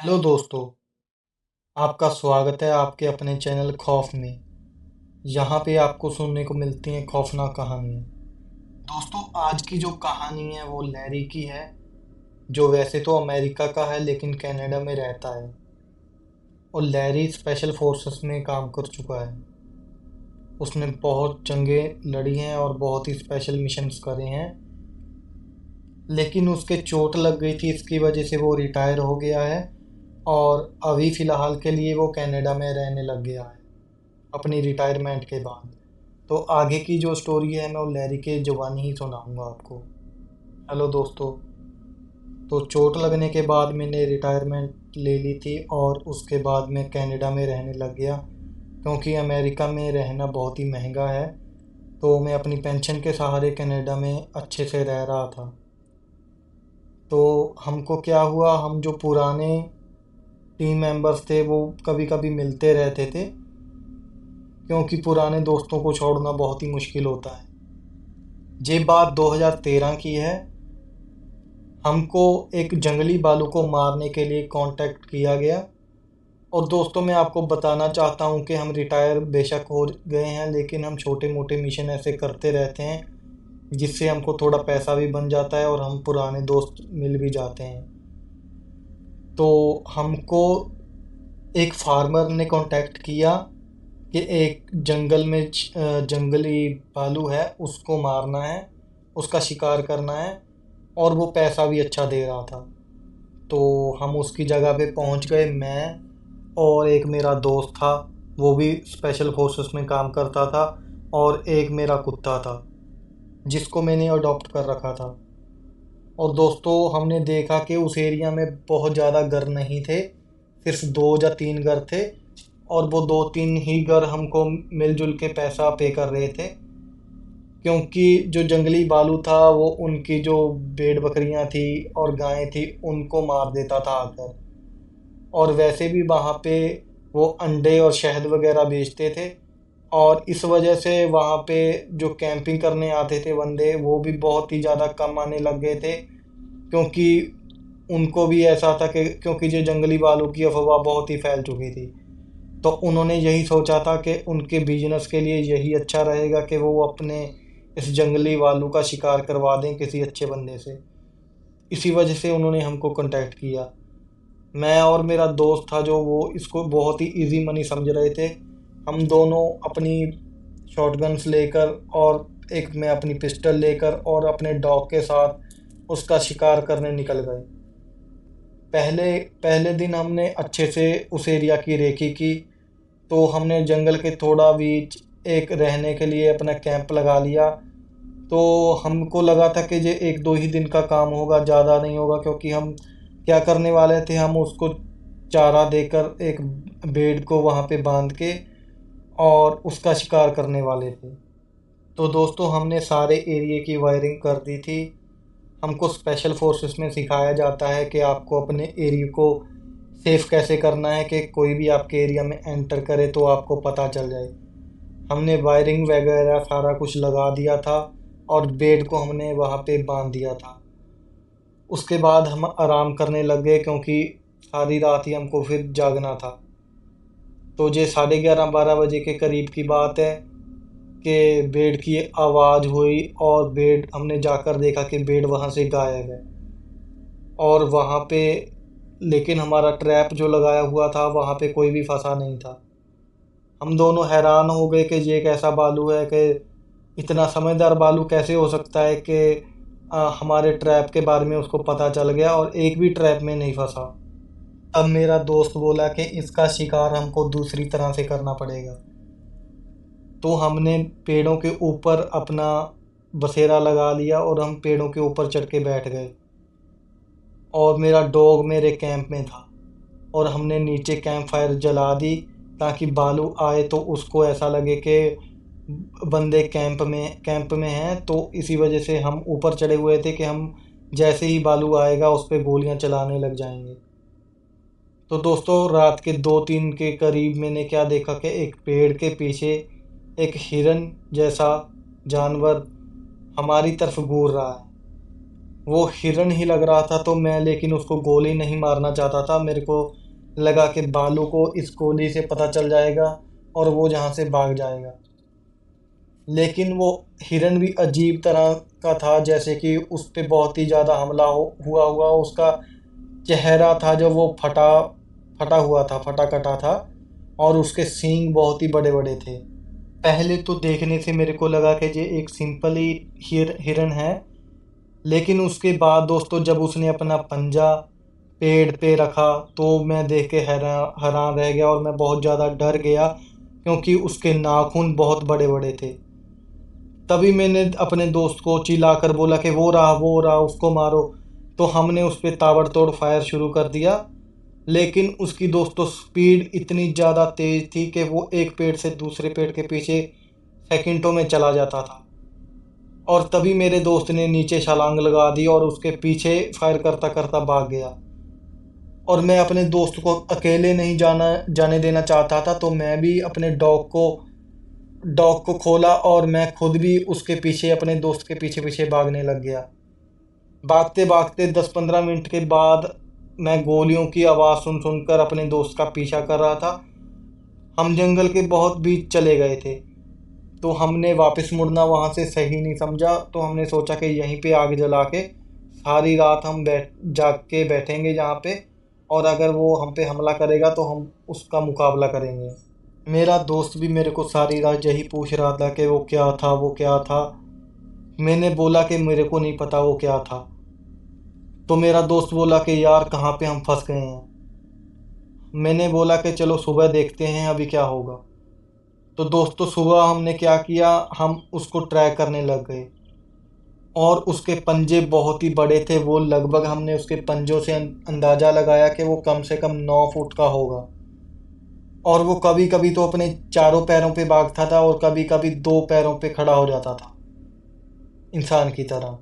Hello दोस्तों, आपका स्वागत है आपके अपने चैनल खौफ में। यहाँ पे आपको सुनने को मिलती हैं खौफनाक कहानियाँ। दोस्तों, आज की जो कहानी है वो लैरी की है, जो वैसे तो अमेरिका का है लेकिन कनाडा में रहता है। और लैरी स्पेशल फोर्सेस में काम कर चुका है। उसने बहुत जंगें लड़ी हैं और बहुत ही स्पेशल मिशंस करे हैं, लेकिन उसके चोट लग गई थी, इसकी वजह से वो रिटायर हो गया है। और अभी फ़िलहाल के लिए वो कनाडा में रहने लग गया है अपनी रिटायरमेंट के बाद। तो आगे की जो स्टोरी है मैं वो लैरी के ज़ुबानी ही सुनाऊंगा आपको। हेलो दोस्तों, तो चोट लगने के बाद मैंने रिटायरमेंट ले ली थी और उसके बाद मैं कनाडा में रहने लग गया, क्योंकि अमेरिका में रहना बहुत ही महंगा है। तो मैं अपनी पेंशन के सहारे कनाडा में अच्छे से रह रहा था। तो हमको क्या हुआ, हम जो पुराने टीम मेंबर्स थे वो कभी कभी मिलते रहते थे, क्योंकि पुराने दोस्तों को छोड़ना बहुत ही मुश्किल होता है। ये बात 2013 की है। हमको एक जंगली भालू को मारने के लिए कांटेक्ट किया गया। और दोस्तों, मैं आपको बताना चाहता हूँ कि हम रिटायर बेशक हो गए हैं, लेकिन हम छोटे मोटे मिशन ऐसे करते रहते हैं जिससे हमको थोड़ा पैसा भी बन जाता है और हम पुराने दोस्त मिल भी जाते हैं। तो हमको एक फार्मर ने कांटेक्ट किया कि एक जंगल में जंगली भालू है, उसको मारना है, उसका शिकार करना है, और वो पैसा भी अच्छा दे रहा था। तो हम उसकी जगह पे पहुंच गए, मैं और एक मेरा दोस्त था, वो भी स्पेशल फोर्सेस में काम करता था, और एक मेरा कुत्ता था जिसको मैंने अडॉप्ट कर रखा था। और दोस्तों, हमने देखा कि उस एरिया में बहुत ज़्यादा घर नहीं थे, सिर्फ 2 या 3 घर थे। और वो 2-3 ही घर हमको मिलजुल के पैसा पे कर रहे थे, क्योंकि जो जंगली भालू था वो उनकी जो भेड़ बकरियां थी और गायें थी उनको मार देता था आकर। और वैसे भी वहाँ पे वो अंडे और शहद वगैरह बेचते थे। और इस वजह से वहाँ पे जो कैंपिंग करने आते थे बंदे, वो भी बहुत ही ज़्यादा कम आने लग गए थे, क्योंकि उनको भी ऐसा था कि क्योंकि जो जंगली भालू की अफवाह बहुत ही फैल चुकी थी, तो उन्होंने यही सोचा था कि उनके बिजनेस के लिए यही अच्छा रहेगा कि वो अपने इस जंगली भालू का शिकार करवा दें किसी अच्छे बंदे से। इसी वजह से उन्होंने हमको कांटेक्ट किया। मैं और मेरा दोस्त था जो वो इसको बहुत ही इजी मनी समझ रहे थे। हम दोनों अपनी शॉटगन्स लेकर और एक मैं अपनी पिस्टल लेकर और अपने डॉग के साथ उसका शिकार करने निकल गए। पहले पहले दिन हमने अच्छे से उस एरिया की रेकी की। तो हमने जंगल के थोड़ा बीच एक रहने के लिए अपना कैंप लगा लिया। तो हमको लगा था कि ये 1-2 ही दिन का काम होगा, ज़्यादा नहीं होगा, क्योंकि हम क्या करने वाले थे, हम उसको चारा देकर एक भेड़ को वहाँ पे बांध के और उसका शिकार करने वाले थे। तो दोस्तों, हमने सारे एरिया की वायरिंग कर दी थी। हमको स्पेशल फोर्सेस में सिखाया जाता है कि आपको अपने एरिया को सेफ कैसे करना है, कि कोई भी आपके एरिया में एंटर करे तो आपको पता चल जाए। हमने वायरिंग वगैरह सारा कुछ लगा दिया था और बेड को हमने वहाँ पे बांध दिया था। उसके बाद हम आराम करने लग गए, क्योंकि सारी रात ही हमको फिर जागना था। तो ये 11:30-12 बजे के करीब की बात है कि बेड की आवाज़ हुई, और बेड हमने जाकर देखा कि बेड वहाँ से गायब है। और वहाँ पे लेकिन हमारा ट्रैप जो लगाया हुआ था वहाँ पे कोई भी फंसा नहीं था। हम दोनों हैरान हो गए कि ये एक ऐसा बालू है कि इतना समझदार बालू कैसे हो सकता है कि हमारे ट्रैप के बारे में उसको पता चल गया और एक भी ट्रैप में नहीं फंसा। अब मेरा दोस्त बोला कि इसका शिकार हमको दूसरी तरह से करना पड़ेगा। तो हमने पेड़ों के ऊपर अपना बसेरा लगा लिया और हम पेड़ों के ऊपर चढ़ के बैठ गए। और मेरा डॉग मेरे कैंप में था, और हमने नीचे कैंप फायर जला दी, ताकि बालू आए तो उसको ऐसा लगे कि बंदे कैंप में हैं। तो इसी वजह से हम ऊपर चढ़े हुए थे कि हम जैसे ही बालू आएगा उस पर गोलियां चलाने लग जाएंगे। तो दोस्तों, रात के 2-3 के करीब मैंने क्या देखा कि एक पेड़ के पीछे एक हिरन जैसा जानवर हमारी तरफ घूर रहा है। वो हिरन ही लग रहा था। तो मैं लेकिन उसको गोली नहीं मारना चाहता था। मेरे को लगा कि बालू को इस गोली से पता चल जाएगा और वो जहाँ से भाग जाएगा। लेकिन वो हिरन भी अजीब तरह का था, जैसे कि उस पे बहुत ही ज़्यादा हमला हुआ हुआ उसका चेहरा था, जो वो फटा फटा हुआ था, फटा कटा था। और उसके सींग बहुत ही बड़े बड़े थे। पहले तो देखने से मेरे को लगा कि ये एक सिंपल ही हिरन है। लेकिन उसके बाद दोस्तों, जब उसने अपना पंजा पेड़ पे रखा तो मैं देख के हैरान हैरान रह गया और मैं बहुत ज़्यादा डर गया, क्योंकि उसके नाखून बहुत बड़े बड़े थे। तभी मैंने अपने दोस्त को चिल्लाकर बोला कि वो रहा, उसको मारो। तो हमने उस पर ताबड़तोड़ फायर शुरू कर दिया। लेकिन उसकी दोस्तों स्पीड इतनी ज़्यादा तेज थी कि वो एक पेड़ से दूसरे पेड़ के पीछे सेकंडों में चला जाता था। और तभी मेरे दोस्त ने नीचे छलांग लगा दी और उसके पीछे फायर करता करता भाग गया। और मैं अपने दोस्त को अकेले नहीं जाने देना चाहता था, तो मैं भी अपने डॉग को खोला और मैं खुद भी उसके पीछे, अपने दोस्त के पीछे पीछे भागने लग गया। भागते भागते 10-15 मिनट के बाद मैं गोलियों की आवाज़ सुन सुनकर अपने दोस्त का पीछा कर रहा था। हम जंगल के बहुत बीच चले गए थे। तो हमने वापस मुड़ना वहाँ से सही नहीं समझा, तो हमने सोचा कि यहीं पे आग जला के सारी रात हम जाग के बैठेंगे जहाँ पे। और अगर वो हम पे हमला करेगा तो हम उसका मुकाबला करेंगे। मेरा दोस्त भी मेरे को सारी रात यही पूछ रहा था कि वो क्या था, वो क्या था। मैंने बोला कि मेरे को नहीं पता वो क्या था। तो मेरा दोस्त बोला कि यार कहाँ पे हम फंस गए हैं। मैंने बोला कि चलो सुबह देखते हैं अभी क्या होगा। तो दोस्तों सुबह हमने क्या किया, हम उसको ट्रैक करने लग गए। और उसके पंजे बहुत ही बड़े थे। वो लगभग, हमने उसके पंजों से अंदाज़ा लगाया कि वो कम से कम 9 फुट का होगा। और वो कभी कभी तो अपने चारों पैरों पे भागता था और कभी कभी दो पैरों पे खड़ा हो जाता था, इंसान की तरह।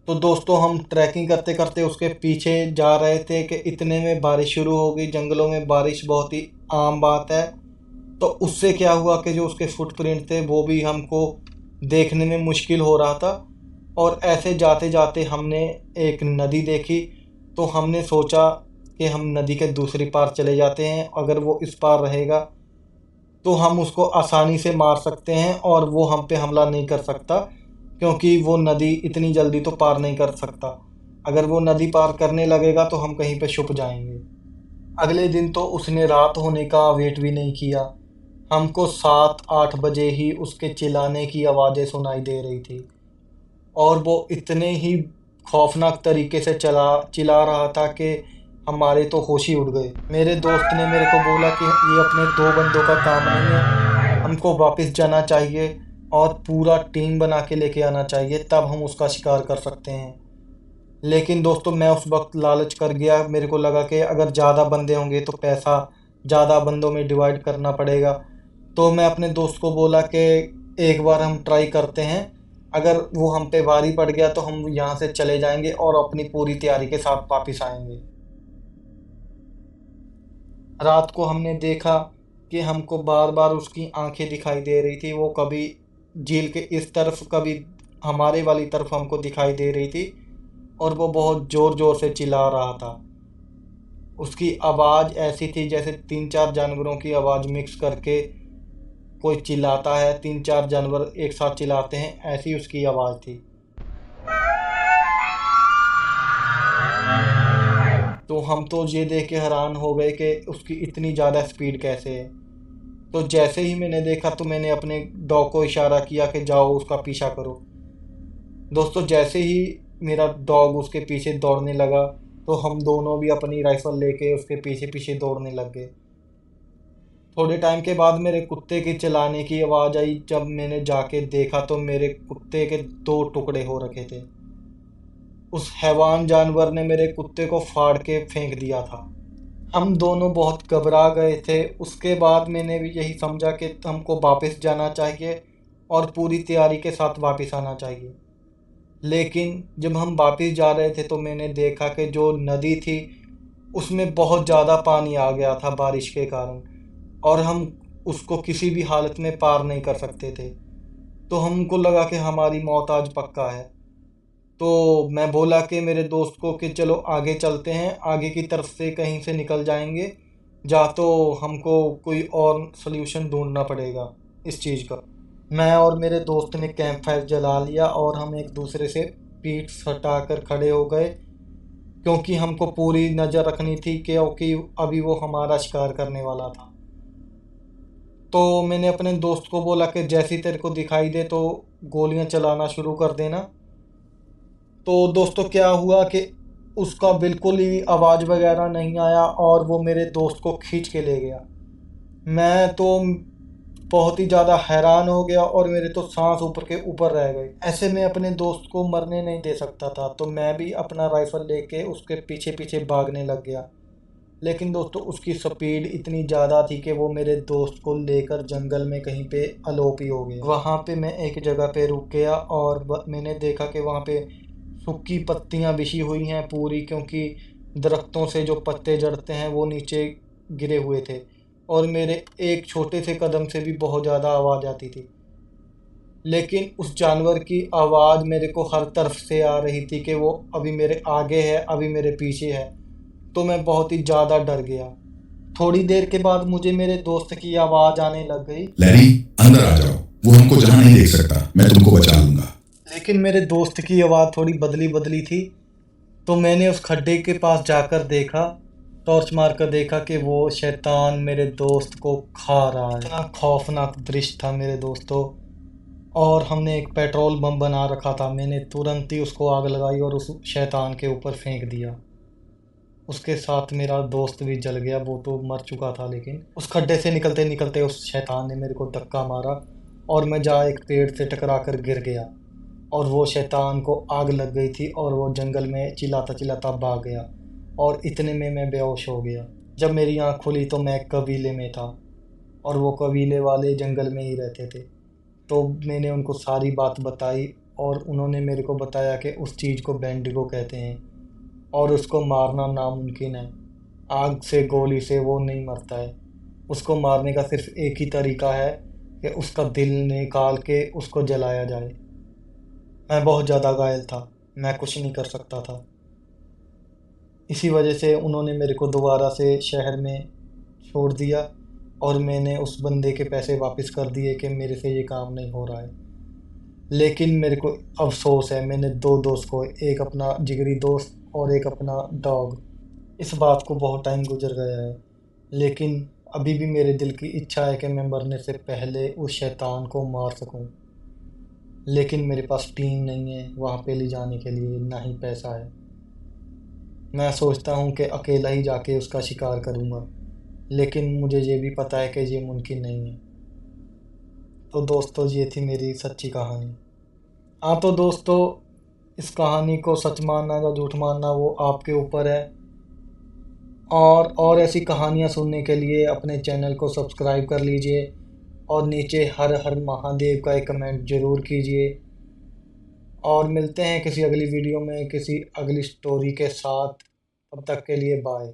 तो दोस्तों हम ट्रैकिंग करते करते उसके पीछे जा रहे थे कि इतने में बारिश शुरू हो गई। जंगलों में बारिश बहुत ही आम बात है। तो उससे क्या हुआ कि जो उसके फुटप्रिंट थे वो भी हमको देखने में मुश्किल हो रहा था। और ऐसे जाते जाते हमने एक नदी देखी। तो हमने सोचा कि हम नदी के दूसरी पार चले जाते हैं। अगर वो इस पार रहेगा तो हम उसको आसानी से मार सकते हैं और वो हम पे हमला नहीं कर सकता, क्योंकि वो नदी इतनी जल्दी तो पार नहीं कर सकता। अगर वो नदी पार करने लगेगा तो हम कहीं पे छुप जाएंगे। अगले दिन तो उसने रात होने का वेट भी नहीं किया। हमको 7-8 बजे ही उसके चिल्लाने की आवाज़ें सुनाई दे रही थी। और वो इतने ही खौफनाक तरीके से चला चिल्ला रहा था कि हमारे तो होश ही उड़ गए। मेरे दोस्त ने मेरे को बोला कि ये अपने दो बंदों का काम नहीं है, हमको वापस जाना चाहिए और पूरा टीम बना के लेके आना चाहिए, तब हम उसका शिकार कर सकते हैं। लेकिन दोस्तों मैं उस वक्त लालच कर गया। मेरे को लगा कि अगर ज़्यादा बंदे होंगे तो पैसा ज़्यादा बंदों में डिवाइड करना पड़ेगा। तो मैं अपने दोस्त को बोला कि एक बार हम ट्राई करते हैं, अगर वो हम पे भारी पड़ गया तो हम यहाँ से चले जाएंगे और अपनी पूरी तैयारी के साथ वापस आएंगे। रात को हमने देखा कि हमको बार बार उसकी आंखें दिखाई दे रही थी। वो कभी झील के इस तरफ, कभी हमारे वाली तरफ हमको दिखाई दे रही थी। और वो बहुत ज़ोर ज़ोर से चिल्ला रहा था। उसकी आवाज़ ऐसी थी जैसे 3-4 जानवरों की आवाज़ मिक्स करके कोई चिल्लाता है, 3-4 जानवर एक साथ चिल्लाते हैं, ऐसी उसकी आवाज़ थी। तो हम तो ये देख के हैरान हो गए कि उसकी इतनी ज़्यादा स्पीड कैसे है। तो जैसे ही मैंने देखा तो मैंने अपने डॉग को इशारा किया कि जाओ उसका पीछा करो। दोस्तों जैसे ही मेरा डॉग उसके पीछे दौड़ने लगा तो हम दोनों भी अपनी राइफल लेके उसके पीछे पीछे दौड़ने लग गए। थोड़े टाइम के बाद मेरे कुत्ते के चिल्लाने की आवाज़ आई। जब मैंने जाके देखा तो मेरे कुत्ते के 2 टुकड़े हो रखे थे। उस हैवान जानवर ने मेरे कुत्ते को फाड़ के फेंक दिया था। हम दोनों बहुत घबरा गए थे। उसके बाद मैंने भी यही समझा कि हमको वापस जाना चाहिए और पूरी तैयारी के साथ वापस आना चाहिए। लेकिन जब हम वापस जा रहे थे तो मैंने देखा कि जो नदी थी उसमें बहुत ज़्यादा पानी आ गया था बारिश के कारण। और हम उसको किसी भी हालत में पार नहीं कर सकते थे। तो हमको लगा कि हमारी मौत आज पक्का है। तो मैं बोला कि मेरे दोस्त को कि चलो आगे चलते हैं, आगे की तरफ से कहीं से निकल जाएंगे, या तो हमको कोई और सल्यूशन ढूंढना पड़ेगा इस चीज़ का। मैं और मेरे दोस्त ने कैंप फायर जला लिया और हम एक दूसरे से पीठ सटा कर खड़े हो गए, क्योंकि हमको पूरी नज़र रखनी थी क्योंकि अभी वो हमारा शिकार करने वाला था। तो मैंने अपने दोस्त को बोला कि जैसी तेरे को दिखाई दे तो गोलियां चलाना शुरू कर देना। तो दोस्तों क्या हुआ कि उसका बिल्कुल ही आवाज़ वगैरह नहीं आया और वो मेरे दोस्त को खींच के ले गया। मैं तो बहुत ही ज़्यादा हैरान हो गया और मेरे तो सांस ऊपर के ऊपर रह गए। ऐसे में अपने दोस्त को मरने नहीं दे सकता था, तो मैं भी अपना राइफल लेके उसके पीछे पीछे भागने लग गया। लेकिन दोस्तों उसकी स्पीड इतनी ज़्यादा थी कि वो मेरे दोस्त को लेकर जंगल में कहीं पे अलोप ही हो गया। वहाँ पे मैं एक जगह पे रुक गया और मैंने देखा कि वहाँ पे सूखी पत्तियाँ बिछी हुई हैं पूरी, क्योंकि दरख्तों से जो पत्ते झड़ते हैं वो नीचे गिरे हुए थे और मेरे एक छोटे से कदम से भी बहुत ज़्यादा आवाज़ आती थी। लेकिन उस जानवर की आवाज़ मेरे को हर तरफ से आ रही थी कि वो अभी मेरे आगे है, अभी मेरे पीछे है। तो मैं बहुत ही ज़्यादा डर गया। थोड़ी देर के बाद मुझे मेरे दोस्त की आवाज़ आने लग गई, लैरी, अंदर आ जाओ। वो हमको जहां नहीं देख सकता, मैं तुमको बचा लूंगा। लेकिन मेरे दोस्त की आवाज़ थोड़ी बदली बदली थी। तो मैंने उस खड्डे के पास जाकर देखा, टॉर्च मार कर देखा कि वो शैतान मेरे दोस्त को खा रहा है। इतना खौफनाक दृश्य था मेरे दोस्तों। और हमने एक पेट्रोल बम बना रखा था, मैंने तुरंत ही उसको आग लगाई और उस शैतान के ऊपर फेंक दिया। उसके साथ मेरा दोस्त भी जल गया, वो तो मर चुका था। लेकिन उस खड्डे से निकलते निकलते उस शैतान ने मेरे को धक्का मारा और मैं जा एक पेड़ से टकरा कर गिर गया। और वो शैतान को आग लग गई थी और वो जंगल में चिल्लाता चिल्लाता भाग गया और इतने में मैं बेहोश हो गया। जब मेरी आँख खुली तो मैं एक कबीले में था और वो कबीले वाले जंगल में ही रहते थे। तो मैंने उनको सारी बात बताई और उन्होंने मेरे को बताया कि उस चीज़ को बेंडिगो कहते हैं और उसको मारना नामुमकिन है। आग से गोली से वो नहीं मरता है। उसको मारने का सिर्फ एक ही तरीका है कि उसका दिल निकाल के उसको जलाया जाए। मैं बहुत ज़्यादा घायल था, मैं कुछ नहीं कर सकता था। इसी वजह से उन्होंने मेरे को दोबारा से शहर में छोड़ दिया और मैंने उस बंदे के पैसे वापस कर दिए कि मेरे से ये काम नहीं हो रहा है। लेकिन मेरे को अफ़सोस है, मैंने दो दोस्त को, एक अपना जिगरी दोस्त और एक अपना डॉग। इस बात को बहुत टाइम गुजर गया है, लेकिन अभी भी मेरे दिल की इच्छा है कि मैं मरने से पहले उस शैतान को मार सकूं। लेकिन मेरे पास टीम नहीं है वहाँ पे ले जाने के लिए, ना ही पैसा है। मैं सोचता हूँ कि अकेला ही जाके उसका शिकार करूँगा, लेकिन मुझे ये भी पता है कि ये मुमकिन नहीं है। तो दोस्तों ये थी मेरी सच्ची कहानी। हाँ तो दोस्तों, इस कहानी को सच मानना या झूठ मानना वो आपके ऊपर है। और ऐसी कहानियाँ सुनने के लिए अपने चैनल को सब्सक्राइब कर लीजिए और नीचे हर हर महादेव का एक कमेंट ज़रूर कीजिए। और मिलते हैं किसी अगली वीडियो में किसी अगली स्टोरी के साथ। तब तक के लिए बाय।